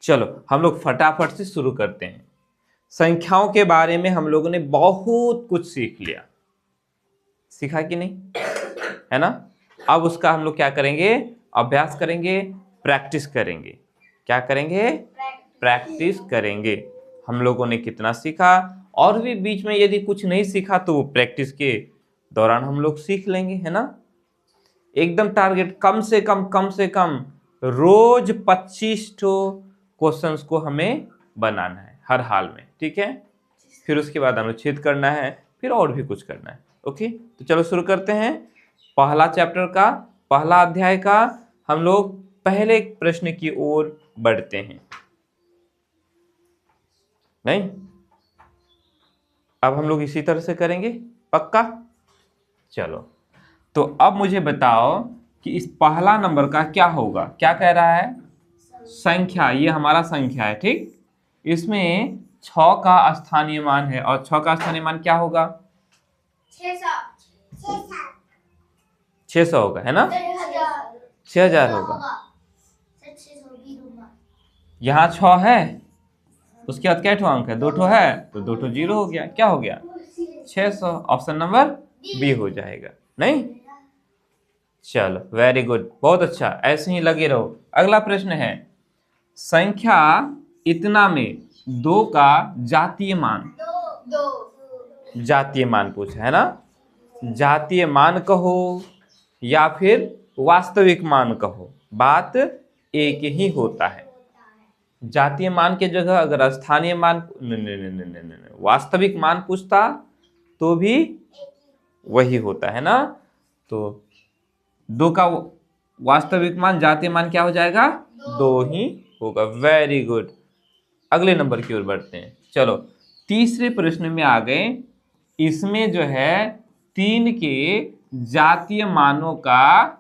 चलो हम लोग फटाफट से शुरू करते हैं। संख्याओं के बारे में हम लोगों ने बहुत कुछ सीख लिया, सीखा कि नहीं, है ना। अब उसका हम लोग क्या करेंगे, अभ्यास करेंगे, प्रैक्टिस करेंगे। क्या करेंगे, प्रैक्टिस करेंगे। हम लोगों ने कितना सीखा, और भी बीच में यदि कुछ नहीं सीखा तो वो प्रैक्टिस के दौरान हम लोग सीख लेंगे, है ना। एकदम टारगेट कम से कम रोज 25 क्वेश्चंस को हमें बनाना है हर हाल में, ठीक है। फिर उसके बाद अनुच्छेद करना है, फिर और भी कुछ करना है। ओके, तो चलो शुरू करते हैं। पहला चैप्टर का, पहला अध्याय का हम लोग पहले प्रश्न की ओर बढ़ते हैं। नहीं, अब हम लोग इसी तरह से करेंगे, पक्का। चलो, तो अब मुझे बताओ कि इस पहला नंबर का क्या होगा। क्या कह रहा है, संख्या, ये हमारा संख्या है, ठीक। इसमें 6 का स्थानीय मान है, और 6 का स्थानीय मान क्या होगा, 600 होगा, है ना। 6000 होगा। यहाँ 6 है, उसके बाद क्या ठो अंक है, 2 ठो है, तो 2 ठो जीरो हो गया, क्या हो गया, 600। ऑप्शन नंबर बी हो जाएगा, नहीं। चलो, वेरी गुड, बहुत अच्छा, ऐसे ही लगे रहो। अगला प्रश्न है, संख्या इतना में 2 का जातीय मान, जातीय मान पूछा है ना। जातीय मान कहो या फिर वास्तविक मान कहो, बात एक ही होता है। जातीय मान के जगह अगर स्थानीय मान, वास्तविक मान पूछता तो भी वही होता है ना। तो 2 का वास्तविक मान, जातीय मान क्या हो जाएगा, 2 ही होगा। वेरी गुड, अगले नंबर की ओर बढ़ते हैं। चलो, तीसरे प्रश्न में आ गए। इसमें जो है 3 के जातीय मानों का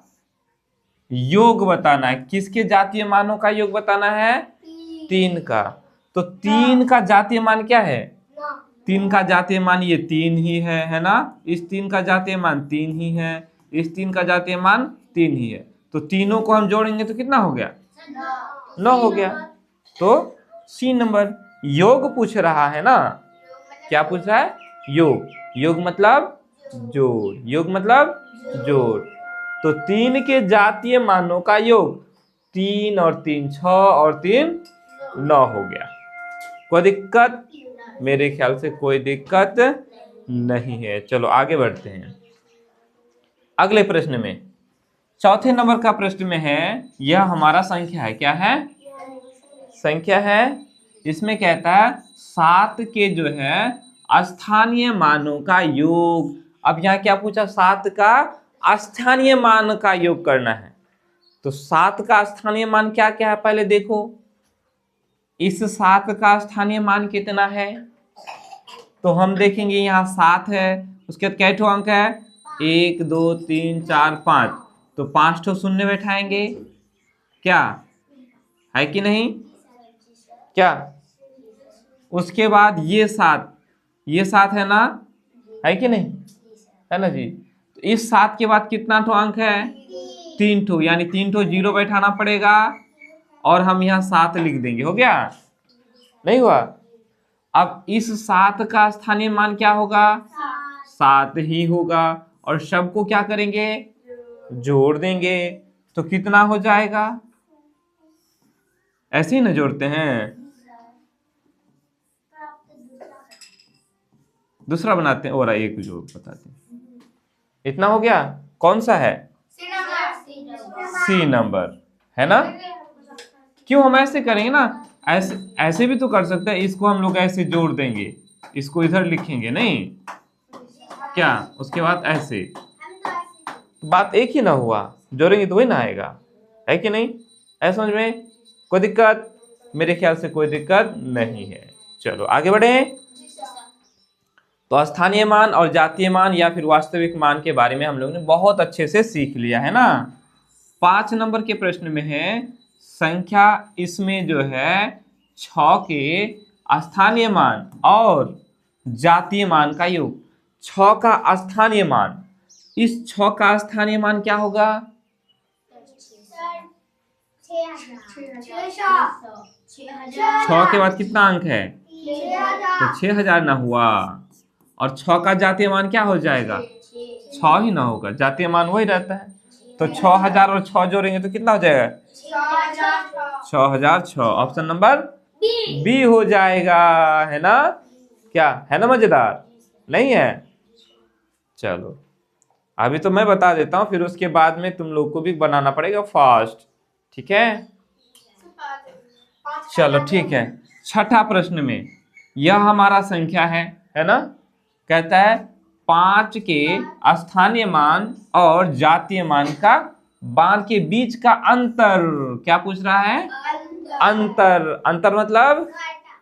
योग बताना है। किसके जातीय मानों का योग बताना है, 3 का। तो 3 का जातीय मान क्या है, 3 का जातीय मान ये 3 ही है ना। इस 3 का जातीय मान 3 ही है, इस 3 का जातीय मान 3 ही है। तो तीनों को हम जोड़ेंगे तो कितना हो गया, 9 हो गया। तो सी नंबर, योग पूछ रहा है ना। क्या पूछ रहा है, योग। योग मतलब जोड़, योग मतलब जोड़। तो 3 के जातीय मानों का योग, 3 और 3 6 और 3 9 हो गया। कोई दिक्कत, मेरे ख्याल से कोई दिक्कत नहीं है। चलो आगे बढ़ते हैं अगले प्रश्न में। चौथे नंबर का प्रश्न में है, यह हमारा संख्या है। क्या है, संख्या है। इसमें कहता है 7 के जो है स्थानीय मानों का योग। अब यहाँ क्या पूछा, 7 का स्थानीय मान का योग करना है। तो 7 का स्थानीय मान क्या क्या है, पहले देखो। इस 7 का स्थानीय मान कितना है, तो हम देखेंगे यहाँ 7 है, उसके बाद कै ठो अंक है, 1 2 3 4 5। तो 5 ठो शून्य बैठाएंगे, क्या है कि नहीं, क्या। उसके बाद ये 7, ये 7 है ना, है कि नहीं, है ना जी। तो इस 7 के बाद कितना ठो अंक है, 3 ठो, यानी 3 ठो जीरो बैठाना पड़ेगा, और हम यहाँ 7 लिख देंगे, हो गया, नहीं हुआ। अब इस 7 का स्थानीय मान क्या होगा, 7 ही होगा, और सबको क्या करेंगे, जोड़ देंगे। तो कितना हो जाएगा, ऐसे ही ना जोड़ते हैं, दूसरा बनाते हैं, और एक जो बताते हैं। इतना हो गया, कौन सा है, सी नंबर, है ना। क्यों, हम ऐसे करेंगे ना, ऐसे ऐसे भी तो कर सकते हैं। इसको हम लोग ऐसे जोड़ देंगे, इसको इधर लिखेंगे, नहीं क्या, उसके बाद ऐसे, बात एक ही ना हुआ, जोड़ेंगे तो वही ना आएगा, है कि नहीं। ऐसा समझ में कोई दिक्कत, मेरे ख्याल से कोई दिक्कत नहीं है। चलो आगे बढ़े। तो स्थानीय मान और जातीय मान या फिर वास्तविक मान के बारे में हम लोग ने बहुत अच्छे से सीख लिया है ना। 5 नंबर के प्रश्न में है, संख्या इसमें जो है 6 के स्थानीय मान और जातीय मान का योग। 6 का स्थानीय मान, इस 6 का स्थानीय मान क्या होगा, छः के बाद कितना अंक है? तो 6000 ना हुआ। और 6 का जातीय मान क्या हो जाएगा? 6 ही ना होगा, जातीय मान वही रहता है। तो 6000 और 6 जोड़ेंगे तो कितना हो जाएगा? 6006। ऑप्शन नंबर बी हो जाएगा, है ना? क्या है ना? मजेदार नहीं है? चलो अभी तो मैं बता देता हूँ, फिर उसके बाद में तुम लोग को भी बनाना पड़ेगा फास्ट, ठीक है? चलो ठीक है। छठा प्रश्न में यह हमारा संख्या है ना? कहता है 5 के स्थानीय मान और जातीय मान का मान के बीच का अंतर। क्या पूछ रहा है? अंतर। अंतर मतलब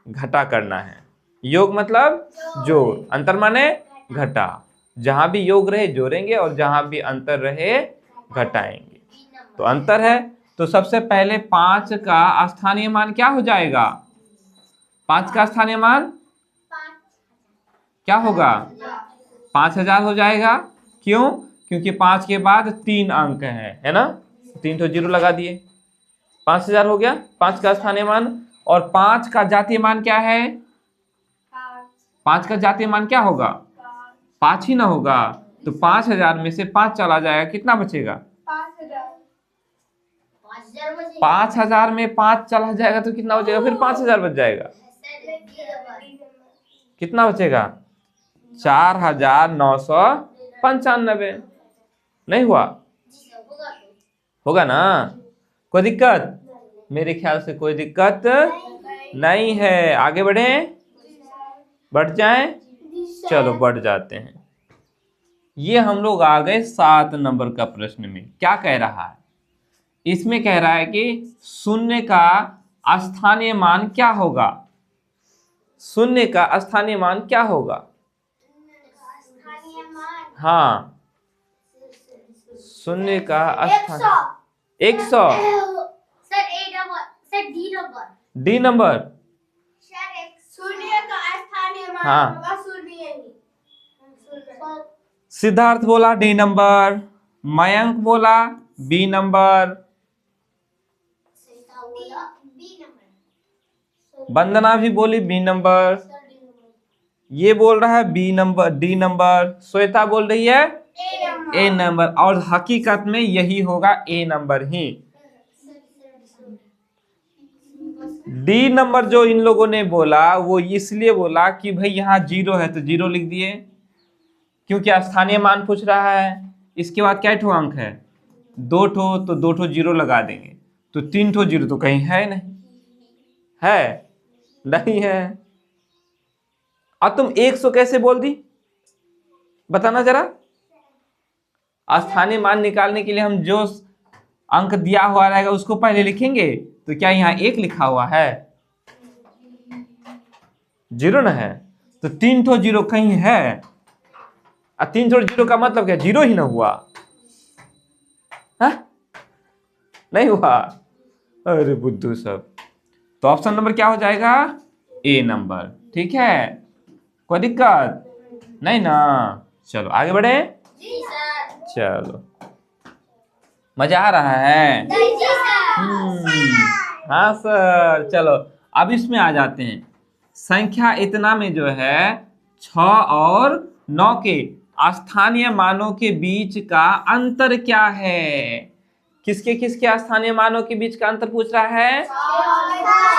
घटा करना है, योग मतलब जोड़, अंतर माने घटा। जहां भी योग रहे जोड़ेंगे और जहां भी अंतर रहे घटाएंगे। तो अंतर है, तो सबसे पहले 5 का स्थानीय मान क्या हो जाएगा? 5 का स्थानीय मान क्या होगा? 5000 हो जाएगा। क्यों? क्योंकि 5 के बाद 3 अंक है ना? 3 तो जीरो लगा दिए, 5000 हो गया 5 का स्थानीय मान। और 5 का जातीय मान क्या है? 5 का जातीय मान क्या होगा? 5 ही ना होगा। तो 5000 में से 5 चला जाएगा, कितना बचेगा? 5000 में 5 चला जाएगा तो कितना बचेगा? फिर 5000 बच जाएगा। कितना बचेगा? 4995। नहीं हुआ? होगा ना? कोई दिक्कत? मेरे ख्याल से कोई दिक्कत नहीं है। आगे बढ़े, बढ़ जाएं? चलो बढ़ जाते हैं। ये हम लोग आ गए 7 नंबर का प्रश्न में। क्या कह रहा है? इसमें कह रहा है कि शून्य का स्थानीय मान क्या होगा? शून्य का स्थानीय मान क्या होगा? हाँ, शून्य का स्थान 100। D number. शून्य का स्थानीय मान हाँ। होगा शून्य ही। सिद्धार्थ बोला डी नंबर, मयंक बोला बी नंबर, वंदना भी बोली बी नंबर, ये बोल रहा है B number, D number, Shweta बोल रही है ए नंबर। और हकीकत में यही होगा, ए नंबर ही। डी नंबर जो इन लोगों ने बोला वो इसलिए बोला कि भाई यहाँ 0 है तो 0 लिख दिए, क्योंकि स्थानीय मान पूछ रहा है। इसके बाद क्या ठो अंक है? 2 ठो, तो 2 ठो 0 लगा देंगे। तो 3 ठो 0 तो कहीं है नहीं, है नहीं है। अब तुम 100 कैसे बोल दी, बताना जरा। स्थानीय मान निकालने के लिए हम जो अंक दिया हुआ रहेगा उसको पहले लिखेंगे। तो क्या यहाँ 1 लिखा हुआ है? 0 ना है, तो 3 ठो 0 कहीं है। 3 ठो 0 का मतलब क्या? 0 ही ना हुआ, हा? नहीं हुआ। अरे बुद्धू सब। तो ऑप्शन नंबर क्या हो जाएगा? ए नंबर। ठीक है, कोई दिक्कत नहीं ना? चलो आगे बढ़े। चलो मजा आ रहा है? हाँ सर। चलो अब इसमें आ जाते हैं। संख्या इतना में जो है 6 और 9 के स्थानीय मानों के बीच का अंतर क्या है? किसके किसके स्थानीय मानों के बीच का अंतर पूछ रहा है?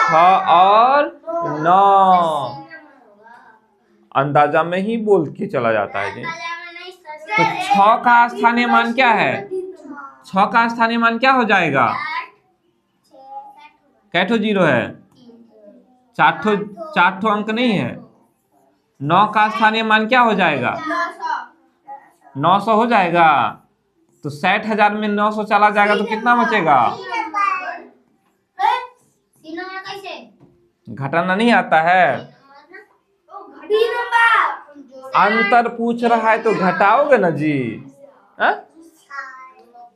6 और 9। अंदाजा में ही बोल के चला जाता है जी। तो 6 का स्थानीय मान क्या है? 6 का स्थानीय मान क्या हो जाएगा? कैठो 0 है? 4 ठो अंक नहीं है। 9 का स्थानीय मान क्या हो जाएगा? 900 हो जाएगा। तो 60,000 में 900 चला जाएगा तो कितना बचेगा? घटाना नहीं आता है? अंतर पूछ रहा है तो घटाओगे ना जी? हा?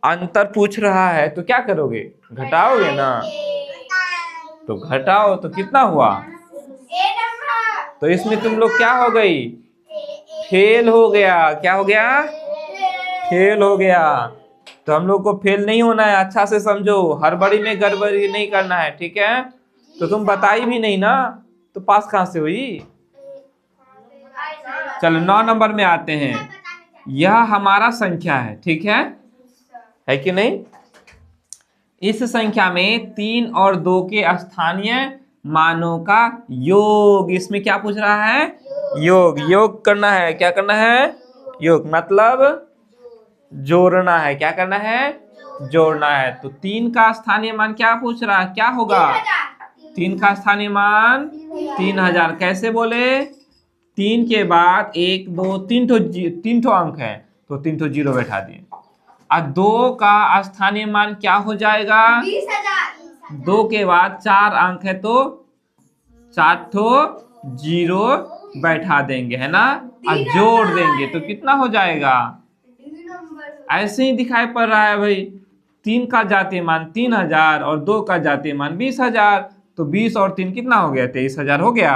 अंतर पूछ रहा है तो क्या करोगे? घटाओगे ना? तो घटाओ तो कितना हुआ? तो इसमें तुम लोग क्या हो गई? फेल हो गया। क्या हो गया? फेल हो गया। तो हम लोग को फेल नहीं होना है, अच्छा से समझो, हड़बड़ी में गड़बड़ी नहीं करना है, ठीक है। तो तुम बताई भी नहीं ना, तो पास कहाँ से हुई। चलो 9 नंबर में आते हैं। यह हमारा संख्या है, ठीक है कि नहीं। इस संख्या में 3 और 2 के स्थानीय मानों का योग। इसमें क्या पूछ रहा है, योग। योग करना है, क्या करना है, योग मतलब जोड़ना है। क्या करना है, जोड़ना है। तो 3 का स्थानीय मान क्या पूछ रहा है, क्या होगा। 3 का स्थानीय मान 3000। कैसे बोले, 3 के बाद 1 2 3 ठो अंक है, तो 3 ठो जीरो बैठा दिए। और 2 का स्थानीय मान क्या हो जाएगा, 2 के बाद 4 अंक है, तो 4 ठो जीरो बैठा देंगे, है ना। और जोड़ देंगे तो कितना हो जाएगा, ऐसे ही दिखाई पड़ रहा है भाई। 3 का जातीय मान 3000 और 2 का जातीय मान 20000, तो 20 और 3 कितना हो गया, 23000 हो गया।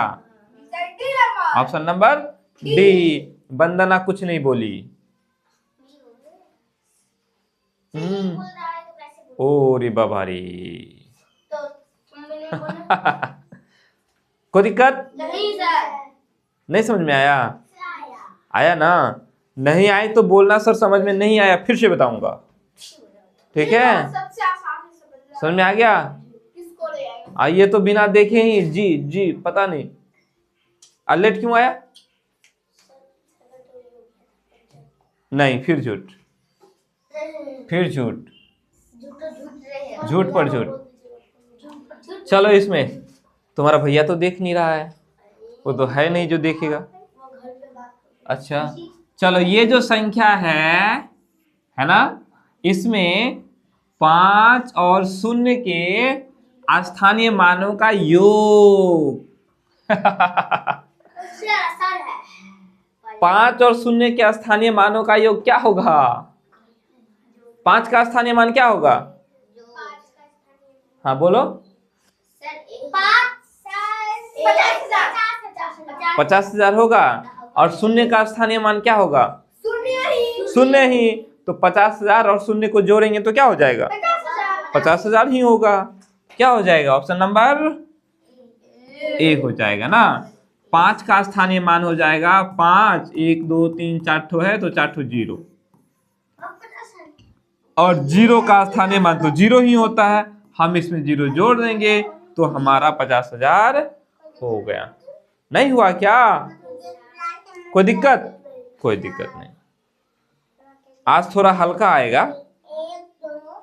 Option number D. वंदना कुछ नहीं बोली। ओ रे बाबा रे। कोई दिक्कत नहीं सर, नहीं, समझ में आया, आया ना। नहीं आए तो बोलना सर समझ में नहीं आया, फिर से बताऊंगा, ठीक है। सबसे आसान है, समझ में आ गया। किसको ले आएगा। आइए तो बिना देखे ही जी जी पता नहीं लेट क्यों आया। नहीं, फिर झूठ, फिर झूठ, झूठ पर झूठ। चलो इसमें तुम्हारा भैया तो देख नहीं रहा है, वो तो है नहीं जो देखेगा। अच्छा चलो, ये जो संख्या है ना, इसमें 5 और 0 के स्थानीय मानों का योग। सबसे आसान है। 5 और 0 के स्थानीय मानों का योग क्या होगा। 5 का स्थानीय मान क्या होगा, हाँ बोलो। 50,000 होगा। और 0 का स्थानीय मान क्या होगा, 0 ही। तो 50,000 और 0 को जोड़ेंगे तो क्या हो जाएगा, 50,000 ही होगा। क्या हो जाएगा, ऑप्शन नंबर ए हो जाएगा ना। 5 का स्थानीय मान हो जाएगा 5, 1 2 3 4 ठो है, तो 4 ठो जीरो। और 0 का स्थानीय मान तो 0 ही होता है, हम इसमें 0 जोड़ देंगे तो हमारा 50,000 हो गया। नहीं हुआ क्या, कोई दिक्कत, कोई दिक्कत नहीं। आज थोड़ा हल्का आएगा,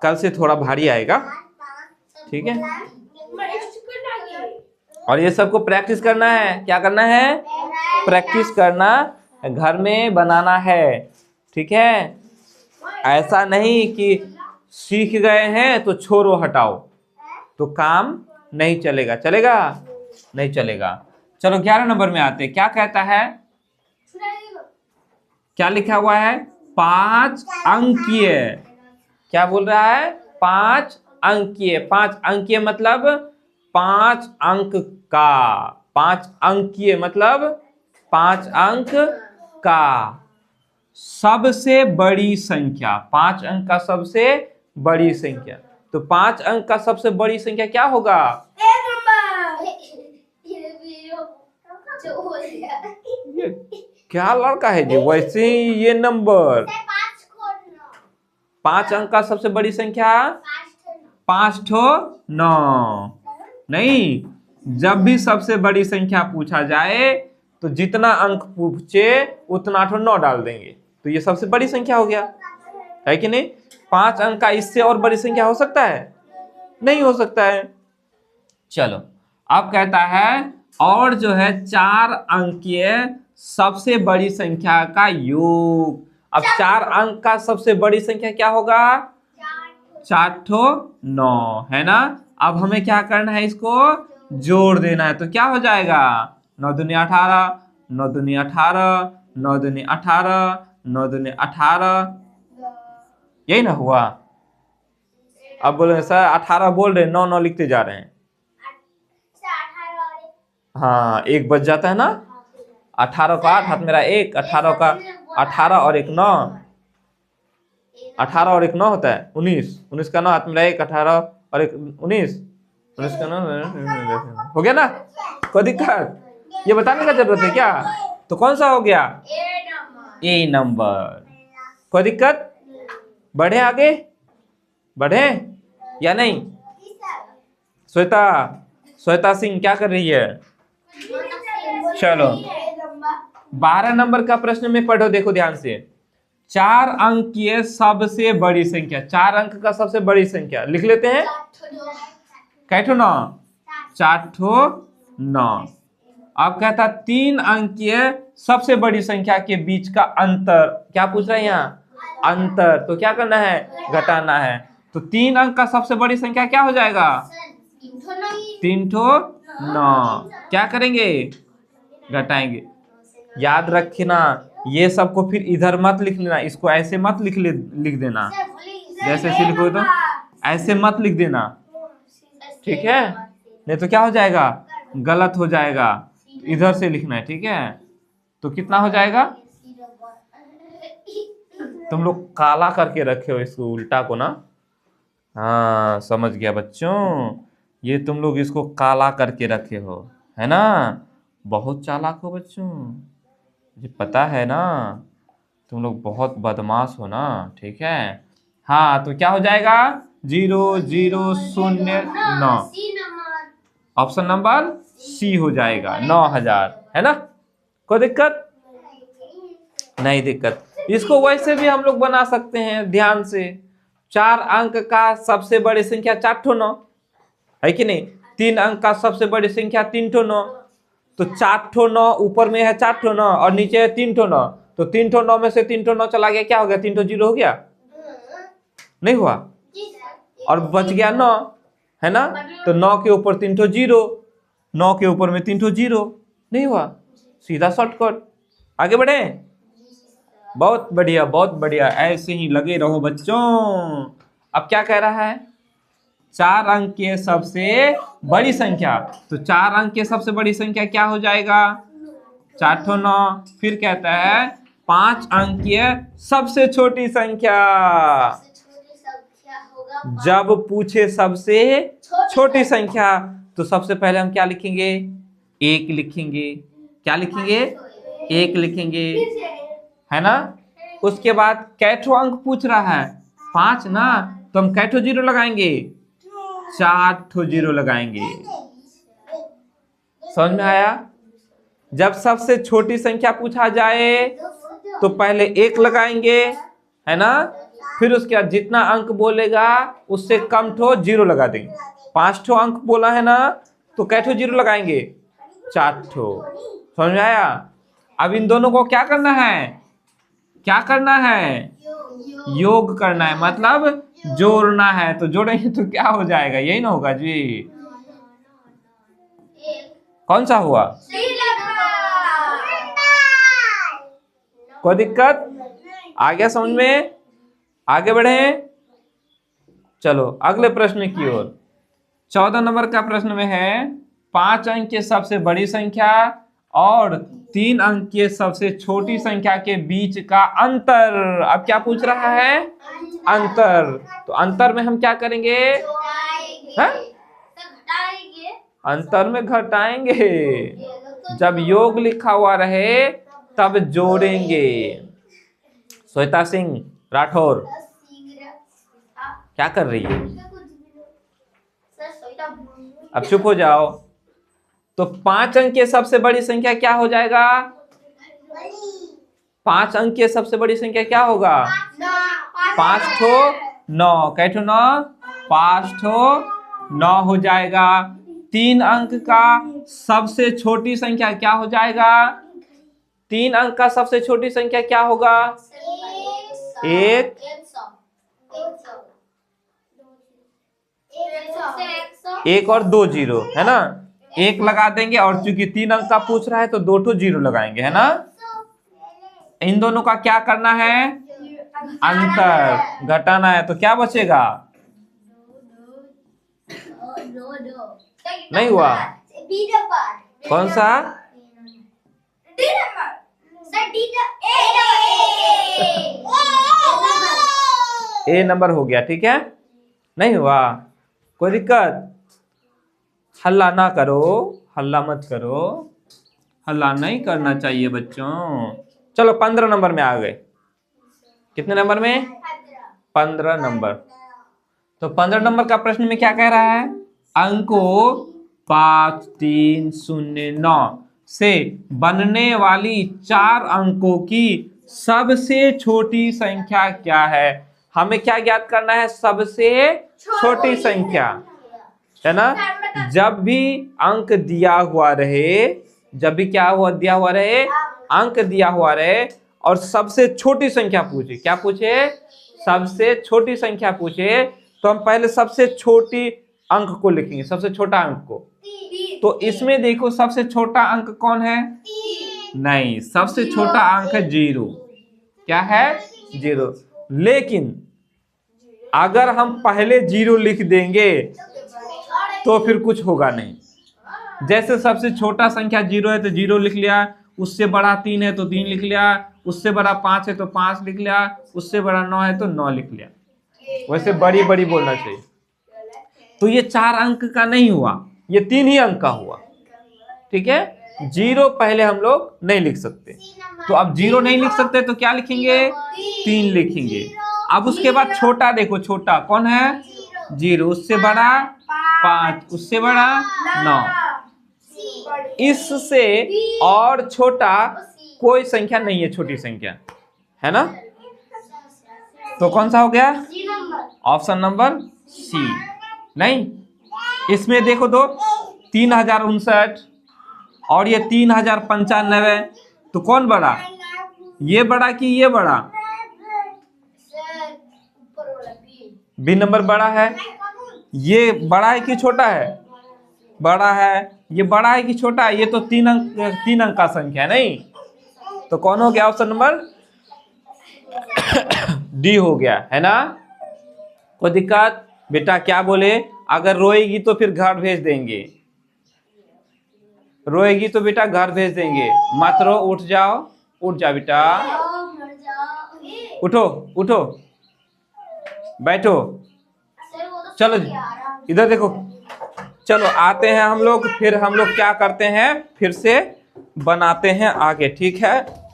कल से थोड़ा भारी आएगा, ठीक है। और ये सबको प्रैक्टिस करना है, क्या करना है, प्रैक्टिस करना, घर में बनाना है, ठीक है। ऐसा नहीं कि सीख गए हैं तो छोड़ो हटाओ, तो काम नहीं चलेगा, चलेगा नहीं चलेगा। चलो 11 नंबर में आते, क्या कहता है, क्या लिखा हुआ है, 5 अंकीय। क्या बोल रहा है, 5 अंकीय। 5 अंकीय मतलब 5 अंक का, 5 अंकीय मतलब 5 अंक का सबसे बड़ी संख्या, 5 अंक का सबसे बड़ी संख्या। तो 5 अंक का सबसे बड़ी संख्या क्या होगा, ये क्या लड़का है जी, वैसे ही ये नंबर 5 अंक का सबसे बड़ी संख्या 5 ठो 9। नहीं, जब भी सबसे बड़ी संख्या पूछा जाए तो जितना अंक पूछे उतना ठो 9 डाल देंगे, तो ये सबसे बड़ी संख्या हो गया, है कि नहीं। 5 अंक का इससे और बड़ी संख्या हो सकता है, नहीं हो सकता है। चलो अब कहता है, और जो है 4 अंकीय सबसे बड़ी संख्या का योग। अब 4 अंक का सबसे बड़ी संख्या क्या होगा, 4 ठो 9, है ना। अब हमें क्या करना है, इसको जोड़ देना है, तो क्या हो जाएगा, 9 दूनी 18, 9 दूनी 18, 9 दूनी 18, 9 दूनी 18, यही ना हुआ। अब बोले सर 18 बोल रहे, 9 9 लिखते जा रहे हैं। हाँ, एक बच जाता है ना, 18 का 8 हाथ मेरा 1, 18 का 18 और 1 9, 18 और 1 9 होता है 19, 19 का 9 हाथ में 1 18 और 1 19, 19 का 9 हो गया ना। कोई दिक्कत ये बताने का जरूरत है क्या? तो कौन सा हो गया? ए नंबर। कोई दिक्कत? बढ़े आगे, बढ़े या नहीं? श्वेता सिंह क्या कर रही है? चलो 12 नंबर का प्रश्न में पढ़ो, देखो ध्यान से। 4 अंक की सबसे बड़ी संख्या, 4 अंक का सबसे बड़ी संख्या लिख लेते हैं। कैठो 9, 4 ठो 9। अब कहता 3 अंक की सबसे बड़ी संख्या के बीच का अंतर, क्या पूछ रहा है यहाँ? अंतर। तो क्या करना है? घटाना है। तो 3 अंक का सबसे बड़ी संख्या क्या हो जाएगा? 3 ठो 9। क्या करेंगे? घटाएंगे। याद रखना ये सबको फिर इधर मत लिख लेना, इसको ऐसे मत लिख देना, जैसे ऐसे लिखो तो ऐसे मत लिख देना, ठीक है? नहीं तो क्या हो जाएगा? गलत हो जाएगा। इधर से लिखना है, ठीक है? तो कितना हो जाएगा? तुम लोग काला करके रखे हो इसको, उल्टा को ना। हाँ समझ गया बच्चों, ये तुम लोग इसको काला करके रखे हो, है ना? बहुत चालाक हो बच्चों, मुझे पता है ना, तुम लोग बहुत बदमाश हो ना, ठीक है? हाँ तो क्या हो जाएगा? 0 0 0 9। ऑप्शन नंबर सी हो जाएगा, 9000, है ना? कोई दिक्कत? नहीं दिक्कत। इसको वैसे भी हम लोग बना सकते हैं ध्यान से। 4 अंक का सबसे बड़ी संख्या 4 ठो 9 है कि नहीं? 3 अंक का सबसे बड़ी संख्या 3 ठो 9। तो 4 ठो 9 ऊपर में है, 4 ठो 9 और नीचे है 3 ठो 9। तो 3 ठो 9 में से 3 ठो 9 चला गया, क्या हो गया? 3 ठो 0 हो गया, नहीं हुआ? और बच गया 9, है ना? तो 9 के ऊपर 3 ठो 0, 9 के ऊपर में 3 ठो 0, नहीं हुआ? सीधा शॉर्टकट। आगे बढ़े। बहुत बढ़िया, बहुत बढ़िया, ऐसे ही लगे रहो बच्चों। अब क्या कह रहा है? 4 अंक की सबसे बड़ी संख्या। तो 4 अंक की सबसे बड़ी संख्या क्या हो जाएगा? 4 ठो 9। फिर कहता है 5 अंक की सबसे छोटी संख्या। जब पूछे सबसे छोटी संख्या तो सबसे पहले हम क्या लिखेंगे? 1 लिखेंगे। क्या लिखेंगे? 1 लिखेंगे, है ना? उसके बाद कैठो अंक पूछ रहा है? 5 ना, तो हम कैठो 0 लगाएंगे? 4 ठो 0 लगाएंगे। समझ में आया? जब सबसे छोटी संख्या पूछा जाए तो पहले 1 लगाएंगे, है ना? फिर उसके बाद जितना अंक बोलेगा उससे कम ठो 0 लगा देंगे। 5 ठो अंक बोला है ना, तो कैठो 0 लगाएंगे? 4 ठो। समझ में आया? अब इन दोनों को क्या करना है? क्या करना है? योग करना है, मतलब जोड़ना है। तो जोड़ेंगे तो क्या हो जाएगा? यही ना होगा जी? कौन सा हुआ? कोई दिक्कत? आ गया समझ में? आगे बढ़े। चलो अगले प्रश्न की ओर। 14 नंबर का प्रश्न में है 5 अंक की सबसे बड़ी संख्या और 3 अंक की सबसे छोटी संख्या के बीच का अंतर। अब क्या पूछ रहा है? अंतर। तो अंतर में हम क्या करेंगे? है? अंतर में घटाएंगे। जब योग लिखा हुआ रहे तब जोड़ेंगे। श्वेता सिंह राठौर क्या कर रही है? अब चुप हो जाओ। तो 5 अंक की सबसे बड़ी संख्या क्या हो जाएगा? 5 अंक की सबसे बड़ी संख्या क्या होगा? 5 ठो 9। कैठो 9? 5 ठो 9 हो जाएगा। 3 अंक का सबसे छोटी संख्या क्या हो जाएगा? 3 अंक का सबसे छोटी संख्या क्या होगा? 1 और 2 0, है ना? 1 लगा देंगे और चूंकि 3 अंक का पूछ रहा है तो 2 ठो 0 लगाएंगे, है ना? इन दोनों का क्या करना है? अंतर घटाना है। तो क्या बचेगा? नहीं हुआ? कौन सा? ए नंबर हो गया, ठीक है, नहीं हुआ? कोई दिक्कत? हल्ला ना करो, हल्ला मत करो, हल्ला नहीं करना चाहिए बच्चों। चलो 15 नंबर में आ गए। कितने नंबर में? 15 नंबर। तो 15 नंबर का प्रश्न में क्या कह रहा है? अंकों 5, 3, 0, 9 से बनने वाली 4 अंकों की सबसे छोटी संख्या क्या है? हमें क्या ज्ञात करना है? सबसे छोटी संख्या, है ना? जब भी अंक दिया हुआ रहे, जब भी क्या हुआ दिया हुआ रहे, अंक दिया हुआ रहे और सबसे छोटी संख्या पूछे, क्या पूछे? सबसे छोटी संख्या पूछे, तो हम पहले सबसे छोटी अंक को लिखेंगे, सबसे छोटा अंक को। तो इसमें देखो सबसे छोटा अंक कौन है? नहीं, सबसे छोटा अंक है 0। क्या है? 0। लेकिन अगर हम पहले 0 लिख देंगे तो फिर कुछ होगा नहीं। जैसे सबसे छोटा संख्या 0 है तो 0 लिख लिया, उससे बड़ा 3 है तो 3 लिख लिया, उससे बड़ा 5 है तो 5 लिख लिया, उससे बड़ा 9 है तो 9 लिख लिया। वैसे बड़ी बड़ी बोलना चाहिए। तो ये 4 अंक का नहीं हुआ, ये 3 ही अंक का हुआ, ठीक है? 0 पहले हम लोग नहीं लिख सकते, तो अब 0 नहीं लिख सकते तो क्या लिखेंगे? 3 लिखेंगे। अब उसके बाद छोटा देखो, छोटा कौन है? 0, उससे बड़ा 5, उससे बड़ा 9। इससे और छोटा कोई संख्या नहीं है, छोटी संख्या, है ना? तो कौन सा हो गया? Option number C. नहीं, इसमें देखो तो 3059 और ये 3095, तो कौन बड़ा? ये बड़ा कि ये बड़ा? बी नंबर बड़ा है। ये बड़ा है कि छोटा है? बड़ा है। ये बड़ा है कि छोटा है? ये तो 3 अंक का संख्या, नहीं? तो कौन हो गया? ऑप्शन नंबर डी हो गया, है ना? कोई दिक्कत? बेटा क्या बोले? अगर रोएगी तो फिर घर भेज देंगे, रोएगी तो बेटा घर भेज देंगे। मत रो, उठ जाओ, उठ जा बेटा, उठो उठो, बैठो। चलो इधर देखो, चलो आते हैं हम लोग, फिर हम लोग क्या करते हैं, फिर से बनाते हैं आगे, ठीक है?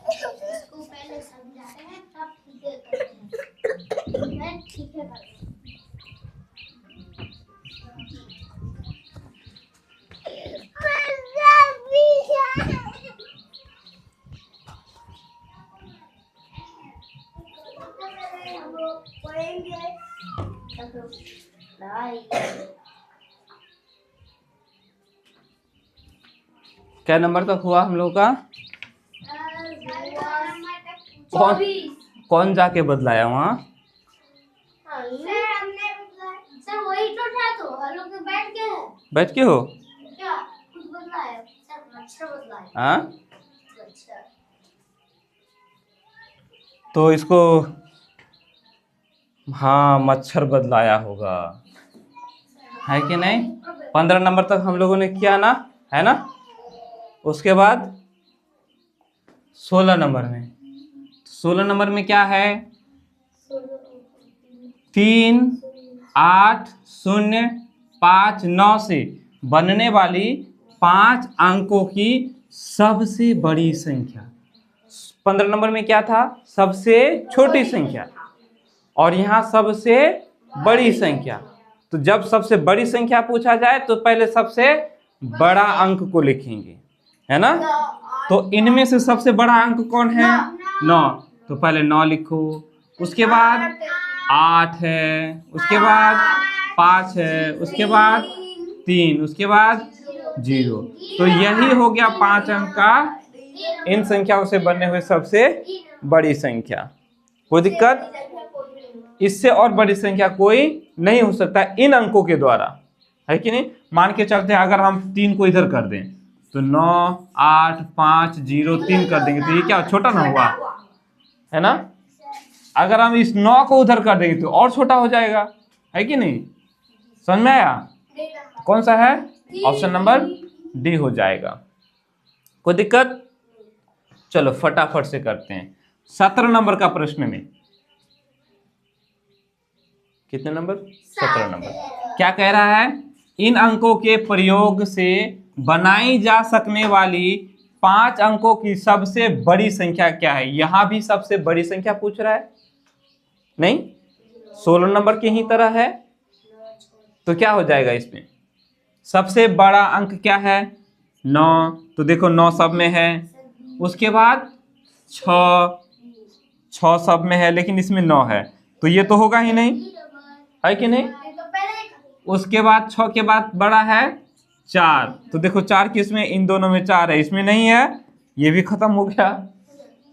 क्या नंबर तक हुआ हम लोग का? कौन जाके बदलाया वहाँ? सर वही तो था, तो हम लोग तो बैठ के हैं। बैठ के हो? क्या कुछ बदला है? सर मच्छर बदला है। हाँ, अच्छा। तो इसको, हाँ मच्छर बदलाया होगा, है कि नहीं? 15 नंबर तक हम लोगों ने किया ना, है ना? उसके बाद 16 नंबर में, 16 नंबर में क्या है? 3, 8, 0, 5, 9 से बनने वाली 5 अंकों की सबसे बड़ी संख्या। 15 नंबर में क्या था? सबसे छोटी संख्या, और यहाँ सबसे बड़ी संख्या। तो जब सबसे बड़ी संख्या पूछा जाए तो पहले सबसे बड़ा अंक को लिखेंगे, है ना? तो इनमें से सबसे बड़ा अंक कौन है? 9। तो पहले 9 लिखो, उसके बाद 8 है, उसके बाद 5 है, उसके बाद 3, उसके बाद 0। तो यही हो गया 5 अंक का इन संख्याओं से बनने हुए सबसे बड़ी संख्या। कोई दिक्कत? इससे और बड़ी संख्या कोई नहीं हो सकता इन अंकों के द्वारा, है कि नहीं? मान के चलते हैं अगर हम 3 को इधर कर दें तो 9, 8, 5, 0, 3 कर देंगे तो ये क्या छोटा ना हुआ, है ना? अगर हम इस 9 को उधर कर देंगे तो और छोटा हो जाएगा, है कि नहीं? समझ में आया? कौन सा है? ऑप्शन नंबर डी हो जाएगा। कोई दिक्कत? चलो फटाफट से करते हैं 17 नंबर का प्रश्न में। कितने नंबर? 17 नंबर। क्या कह रहा है? इन अंकों के प्रयोग से बनाई जा सकने वाली 5 अंकों की सबसे बड़ी संख्या क्या है? यहां भी सबसे बड़ी संख्या पूछ रहा है, नहीं 16 नंबर की ही तरह है। तो क्या हो जाएगा इसमें? सबसे बड़ा अंक क्या है? 9। तो देखो 9 सब में है। उसके बाद 6 सब में है, लेकिन इसमें 9 है, तो ये तो होगा ही नहीं, है कि नहीं? उसके बाद 6 के बाद बड़ा है 4। तो देखो 4 किस में? इन दोनों में 4 है, इसमें नहीं है, ये भी खत्म हो गया,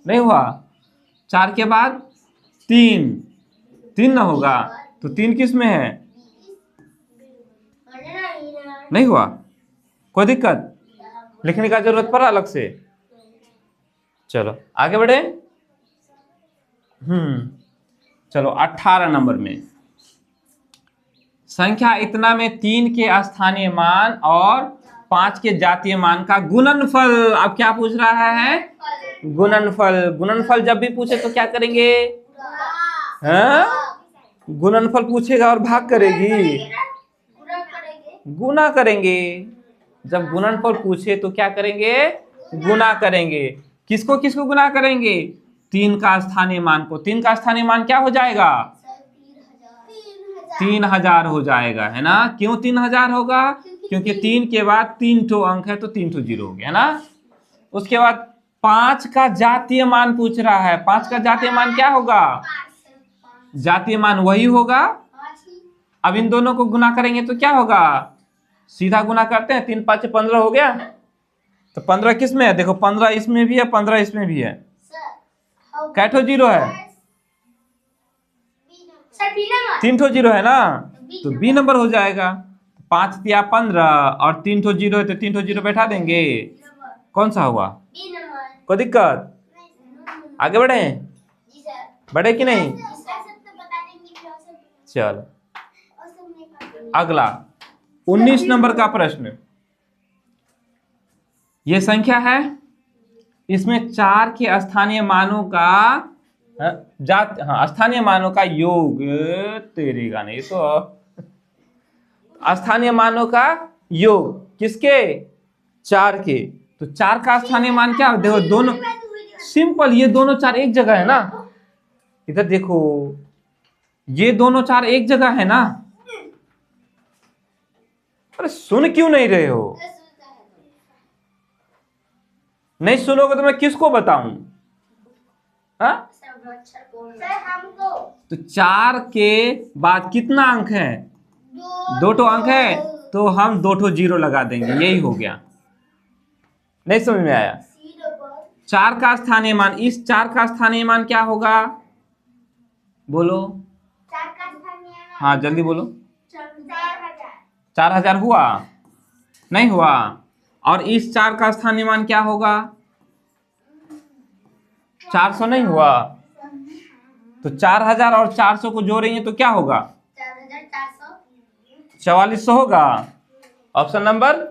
नहीं हुआ। 4 के बाद 3 ना होगा, तो 3 किस में है? नहीं हुआ। कोई दिक्कत? लिखने का जरूरत पड़ा अलग से? चलो आगे बढ़े। चलो 18 नंबर में संख्या इतना में 3 के स्थानीय मान और 5 के जातीय मान का गुणनफल। अब क्या पूछ रहा है? गुणनफल। गुणनफल जब भी पूछे तो क्या करेंगे? हाँ, गुणनफल पूछेगा और भाग करेगी, गुना करेंगे। जब गुणनफल पूछे तो क्या करेंगे? गुना करेंगे। किसको किसको गुना करेंगे? 3 का स्थानीय मान को। 3 का स्थानीय मान क्या हो जाएगा? 3000 हो जाएगा, है ना? क्यों 3000 होगा? क्योंकि 3 के बाद 3 ठो अंक है, तो 3 ठो जीरो हो गया ना। उसके बाद 5 का जातीय मान पूछ रहा है। 5 का जातीय मान क्या होगा? जातीय मान वही होगा। अब इन दोनों को गुना करेंगे तो क्या होगा? सीधा गुना करते हैं, 3 5 15 हो गया। तो 15 किस में है? देखो 15 इसमें भी है, 15 इसमें भी है। कै ठो जीरो है? 3 ठो जीरो है ना, तो बी नंबर हो जाएगा। 5 तिया 15 और 3 ठो जीरो है, तो 3 ठो जीरो बैठा देंगे। कौन सा हुआ? कोई दिक्कत? आगे बढ़े? बढ़े कि नहीं? चलो अगला 19 नंबर का प्रश्न। ये संख्या है, इसमें 4 के स्थानीय मानों का स्थानीय मानों का योग। तेरे गाने, ये तो स्थानीय मानों का योग किसके? 4 के। तो 4 का स्थानीय मान क्या? देखो दोनों सिंपल, ये दोनों 4 एक जगह है ना। इधर देखो, ये दोनों 4 एक जगह है ना। अरे सुन क्यों नहीं रहे हो? नहीं सुनोगे तो मैं किसको बताऊं? हाँ? तो 4 के बाद कितना अंक है? 2 ठो अंक है, तो हम 2 ठो जीरो लगा देंगे, यही हो गया। नहीं समझ में आया? 4 का स्थानीय मान, इस 4 का स्थानीय मान क्या होगा? बोलो। हाँ जल्दी बोलो। 4000 हुआ? नहीं हुआ। और इस 4 का स्थानीय मान क्या होगा? 400 नहीं हुआ। तो 4000 और 400 को जोड़ेंगे तो क्या होगा? 4400 होगा। ऑप्शन नंबर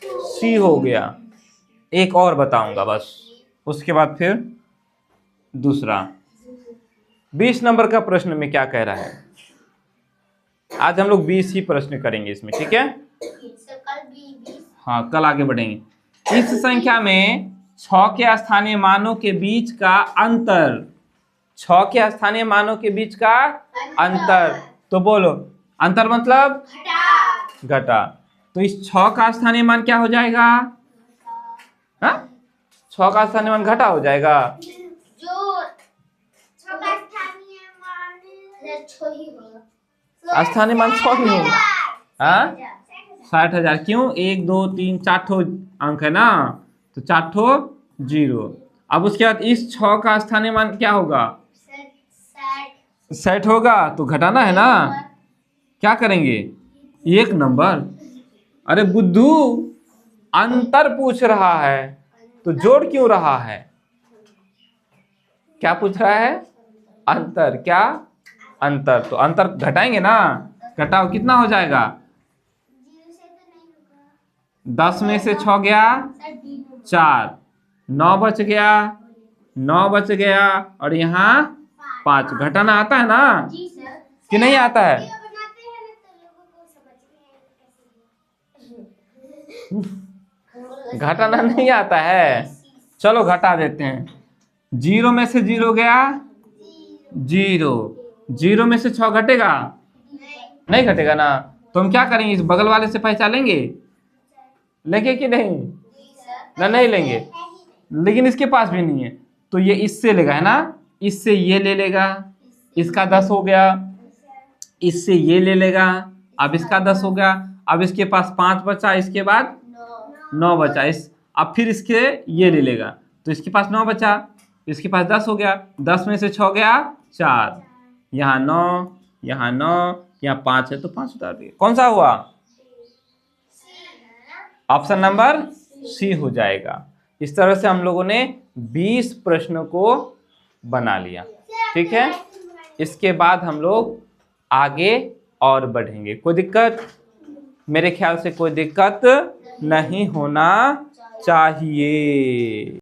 सी हो गया। एक और बताऊंगा बस, उसके बाद फिर दूसरा। 20 नंबर का प्रश्न में क्या कह रहा है? आज हम लोग 20 ही प्रश्न करेंगे इसमें, ठीक है? हाँ कल आगे बढ़ेंगे। इस संख्या में 6 के स्थानीय मानों के बीच का अंतर, 6 के स्थानीय मानों के बीच का अंतर, तो बोलो अंतर मतलब घटा। तो इस 6 का स्थानीय मान क्या हो जाएगा? हाँ 6 का स्थानीय मान घटा हो जाएगा। स्थानीय मान 6 ही होगा। हाँ 60,000। क्यों? 1 2 3 4 ठो अंक है ना, तो 4 ठो जीरो। अब उसके बाद इस 6 का स्थानीय मान क्या होगा? 60 होगा, तो घटाना है ना। क्या करेंगे? 1 नंबर। अरे बुद्धू, अंतर पूछ रहा है तो जोड़ क्यों रहा है? क्या पूछ रहा है? अंतर। क्या? अंतर। तो अंतर घटाएंगे ना। घटाओ, कितना हो जाएगा? 10 में से 6 गया 4, 9 बच गया, 9 बच गया, और यहाँ 5। घटाना आता है ना। कि नहीं आता है? वीडियो बनाते हैं ना तो लोगों को समझ में आएगा कैसे। घटाना नहीं आता है? चलो घटा देते हैं। 0 में से 0 गया 0, 0 में से 6 घटेगा? नहीं घटेगा ना। तो हम क्या करेंगे, इस बगल वाले से पहचानेंगे, लेंगे कि नहीं? ना नहीं लेंगे, लेकिन इसके पास भी नहीं है तो ये इससे लेगा, है ना, इससे ये ले लेगा, इसका 10 हो गया, इससे ये ले लेगा, अब इसका 10 हो गया, अब इसके पास 5 बचा, इसके बाद 9 बचा, अब फिर इसके ये ले लेगा तो इसके पास 9 बचा, इसके पास 10 हो गया, 10 में से 6 गया 4, यहाँ 9, यहाँ 9, यहाँ 5 है तो 5 उतार दिए। कौन सा हुआ? ऑप्शन नंबर सी हो जाएगा। इस तरह से हम लोगों ने 20 प्रश्नों को बना लिया। ठीक है, इसके बाद हम लोग आगे और बढ़ेंगे। कोई दिक्कत? मेरे ख्याल से कोई दिक्कत नहीं होना चाहिए।